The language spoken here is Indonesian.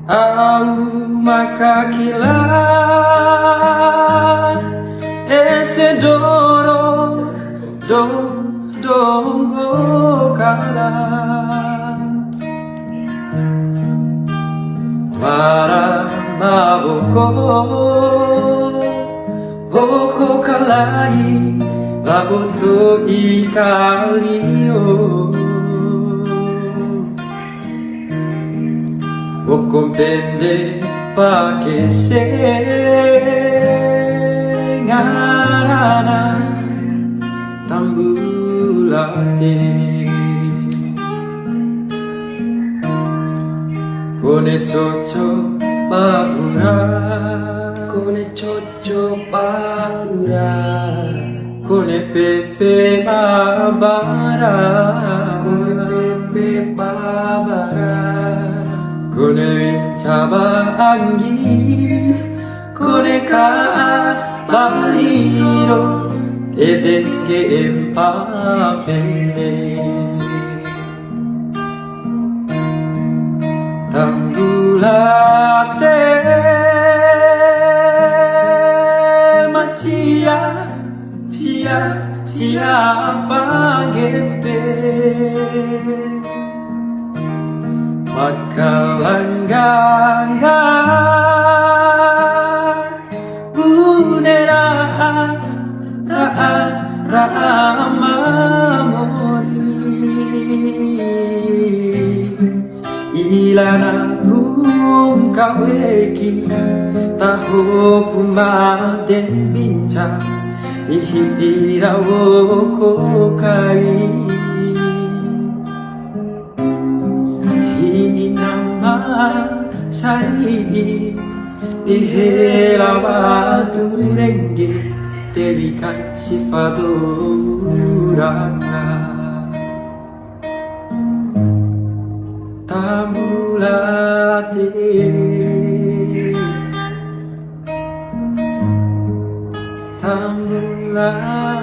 Au makakilan ese doro dongo kala para boko kalai labuto ikalio boko pende pake se ngarana tambulate kone chocho paura kone pepe babara kone caba anggi kone ka baliro edenge empapene tambulate cia pangepe makalanganga punera mamori ilana kaweki taho pumaden bincang ihidira woko kai hinama sai dihela batu rengge terikan sifaduraka tambulate tambulate